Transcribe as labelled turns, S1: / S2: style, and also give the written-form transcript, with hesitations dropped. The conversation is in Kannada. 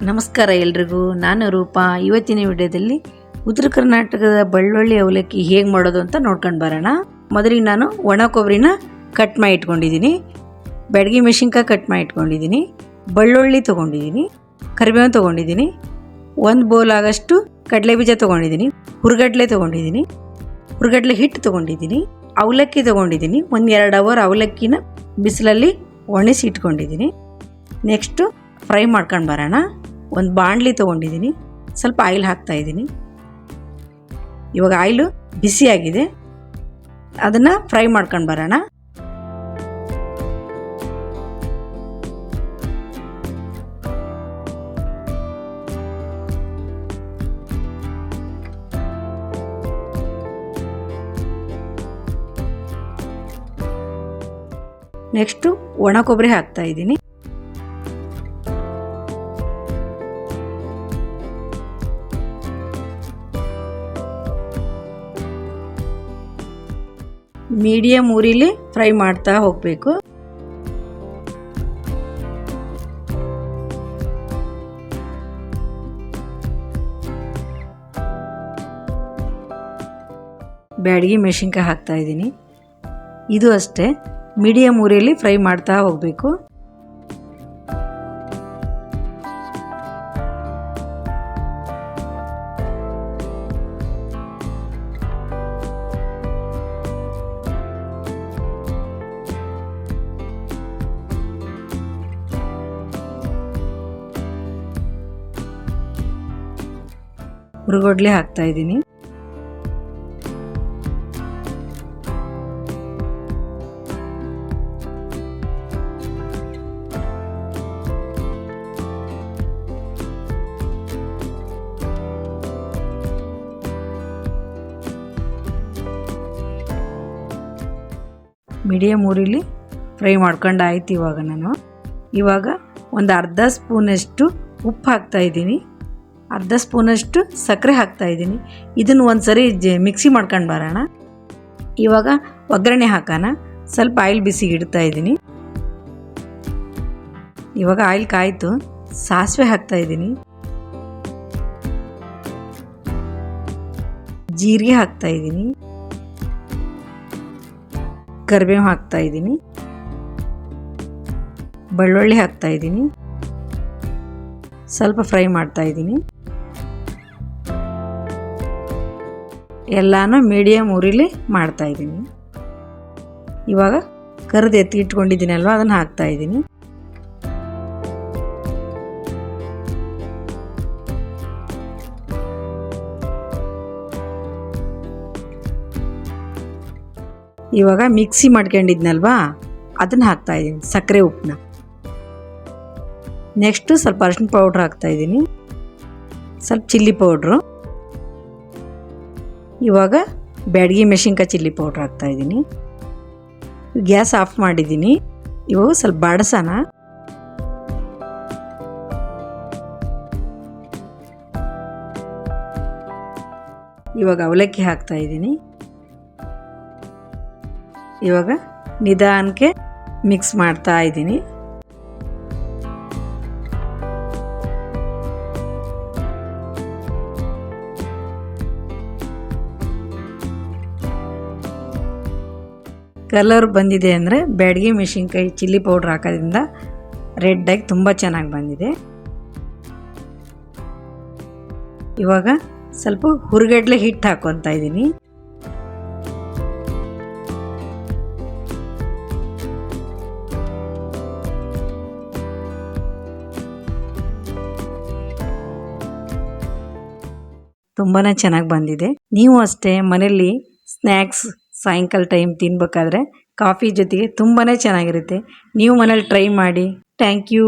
S1: ನಮಸ್ಕಾರ ಎಲ್ರಿಗೂ, ನಾನು ರೂಪಾ. ಇವತ್ತಿನ ವಿಡಿಯೋದಲ್ಲಿ ಉತ್ತರ ಕರ್ನಾಟಕದ ಬೆಳ್ಳುಳ್ಳಿ ಅವಲಕ್ಕಿ ಹೇಗೆ ಮಾಡೋದು ಅಂತ ನೋಡ್ಕೊಂಡು ಬರೋಣ. ಮೊದಲಿಗೆ ನಾನು ಒಣ ಕೊಬ್ಬರಿನ ಕಟ್ ಮಾಡಿ ಇಟ್ಕೊಂಡಿದ್ದೀನಿ, ಬ್ಯಾಡಗಿ ಮೆಣಸಿನ್ಕಾಯಿ ಕಟ್ ಮಾಡಿ ಇಟ್ಕೊಂಡಿದ್ದೀನಿ, ಬೆಳ್ಳುಳ್ಳಿ ತೊಗೊಂಡಿದ್ದೀನಿ, ಕರಿಬೇವು ತೊಗೊಂಡಿದ್ದೀನಿ, ಒಂದು ಬೌಲ್ ಆಗೋಷ್ಟು ಕಡಲೆ ಬೀಜ ತೊಗೊಂಡಿದ್ದೀನಿ, ಹುರ್ಗಡ್ಲೆ ತೊಗೊಂಡಿದ್ದೀನಿ, ಹುರ್ಗಡ್ಲೆ ಹಿಟ್ಟು ತೊಗೊಂಡಿದ್ದೀನಿ, ಅವಲಕ್ಕಿ ತೊಗೊಂಡಿದ್ದೀನಿ. 1-2 ಅವರ್ ಅವಲಕ್ಕಿನ ಬಿಸಿಲಲ್ಲಿ ಒಣಗಿಸಿ ಇಟ್ಕೊಂಡಿದ್ದೀನಿ. ನೆಕ್ಸ್ಟು ಫ್ರೈ ಮಾಡ್ಕೊಂಡು ಬರೋಣ. ಒಂದು ಬಾಣಲಿ ತೊಗೊಂಡಿದ್ದೀನಿ, ಸ್ವಲ್ಪ ಆಯಿಲ್ ಹಾಕ್ತಾಯಿದ್ದೀನಿ. ಇವಾಗ ಆಯಿಲು ಬಿಸಿಯಾಗಿದೆ, ಅದನ್ನು ಫ್ರೈ ಮಾಡ್ಕೊಂಡು ಬರೋಣ. ನೆಕ್ಸ್ಟು ಒಣ ಕೊಬ್ಬರಿ ಹಾಕ್ತಾಯಿದ್ದೀನಿ. ಮೀಡಿಯಮ್ ಉರಿಲಿ ಫ್ರೈ ಮಾಡ್ತಾ ಹೋಗಬೇಕು. ಬ್ಯಾಡಗಿ ಮೆಣಸಿನ್ಕಾಯಿ ಹಾಕ್ತಾ ಇದ್ದೀನಿ. ಇದು ಅಷ್ಟೇ ಮೀಡಿಯಮ್ ಉರಿಯಲ್ಲಿ ಫ್ರೈ ಮಾಡ್ತಾ ಹೋಗಬೇಕು. ಹುರ್ಗಡ್ಲೆ ಹಾಕ್ತಾ ಇದ್ದೀನಿ. ಮೀಡಿಯಮ್ ಉರಿಲಿ ಫ್ರೈ ಮಾಡ್ಕೊಂಡು ಆಯ್ತು. ಇವಾಗ ಒಂದು ಅರ್ಧ ಸ್ಪೂನಷ್ಟು ಉಪ್ಪು ಹಾಕ್ತಾಯಿದ್ದೀನಿ, ಅರ್ಧ ಸ್ಪೂನಷ್ಟು ಸಕ್ಕರೆ ಹಾಕ್ತಾಯಿದ್ದೀನಿ. ಇದನ್ನು ಒಂದು ಸರಿ ಮಿಕ್ಸಿ ಮಾಡ್ಕೊಂಡು ಬರೋಣ. ಇವಾಗ ಒಗ್ಗರಣೆ ಹಾಕೋಣ. ಸ್ವಲ್ಪ ಆಯಿಲ್ ಬಿಸಿಗೆ ಇಡ್ತಾಯಿದ್ದೀನಿ. ಇವಾಗ ಆಯಿಲ್ ಕಾಯ್ತು, ಸಾಸಿವೆ ಹಾಕ್ತಾಯಿದ್ದೀನಿ, ಜೀರಿಗೆ ಹಾಕ್ತಾಯಿದ್ದೀನಿ, ಕರಿಬೇವು ಹಾಕ್ತಾಯಿದ್ದೀನಿ, ಬೆಳ್ಳುಳ್ಳಿ ಹಾಕ್ತಾಯಿದ್ದೀನಿ, ಸ್ವಲ್ಪ ಫ್ರೈ ಮಾಡ್ತಾಯಿದ್ದೀನಿ. ಎಲ್ಲನೂ ಮೀಡಿಯಮ್ ಉರಿಲಿ ಮಾಡ್ತಾಯಿದ್ದೀನಿ. ಇವಾಗ ಕರಿದು ಎತ್ತಿ ಇಟ್ಕೊಂಡಿದ್ದೀನಲ್ವ, ಅದನ್ನು ಹಾಕ್ತಾಯಿದ್ದೀನಿ. ಇವಾಗ ಮಿಕ್ಸಿ ಮಾಡ್ಕೊಂಡಿದ್ನಲ್ವಾ, ಅದನ್ನು ಹಾಕ್ತಾಯಿದ್ದೀನಿ, ಸಕ್ಕರೆ ಉಪ್ಪನ್ನ. ನೆಕ್ಸ್ಟು ಸ್ವಲ್ಪ ಅರಿಶಿನ ಪೌಡ್ರ್ ಹಾಕ್ತಾಯಿದ್ದೀನಿ, ಸ್ವಲ್ಪ ಚಿಲ್ಲಿ ಪೌಡ್ರು. ಇವಾಗ ಬ್ಯಾಡಗಿ ಮೆಣಸಿನ್ಕಾಯಿ ಚಿಲ್ಲಿ ಪೌಡ್ರ್ ಹಾಕ್ತಾಯಿದ್ದೀನಿ. ಗ್ಯಾಸ್ ಆಫ್ ಮಾಡಿದ್ದೀನಿ. ಇವಾಗ ಸ್ವಲ್ಪ ಬಾಡಿಸೋಣ. ಇವಾಗ ಅವಲಕ್ಕಿ ಹಾಕ್ತಾಯಿದ್ದೀನಿ. ಇವಾಗ ನಿಧಾನಕ್ಕೆ ಮಿಕ್ಸ್ ಮಾಡ್ತಾ ಇದ್ದೀನಿ. ಕಲರ್ ಬಂದಿದೆ ಅಂದರೆ ಬ್ಯಾಡಗಿ ಮೆಣಸಿನ್ಕಾಯಿ ಚಿಲ್ಲಿ ಪೌಡ್ರ್ ಹಾಕೋದ್ರಿಂದ ರೆಡ್ಡಾಗಿ ತುಂಬ ಚೆನ್ನಾಗಿ ಬಂದಿದೆ. ಇವಾಗ ಸ್ವಲ್ಪ ಹುರ್ಗಡ್ಲೆ ಹಿಟ್ಟು ಹಾಕ್ಕೊತಾ ಇದ್ದೀನಿ. ತುಂಬಾ ಚೆನ್ನಾಗಿ ಬಂದಿದೆ. ನೀವು ಅಷ್ಟೇ ಮನೆಯಲ್ಲಿ ಸ್ನ್ಯಾಕ್ಸ್ ಸಾಯಂಕಾಲ ಟೈಮ್ ತಿನ್ಬೇಕಾದ್ರೆ ಕಾಫಿ ಜೊತೆಗೆ ತುಂಬಾ ಚೆನ್ನಾಗಿರುತ್ತೆ. ನೀವು ಮನೇಲಿ ಟ್ರೈ ಮಾಡಿ. Thank you.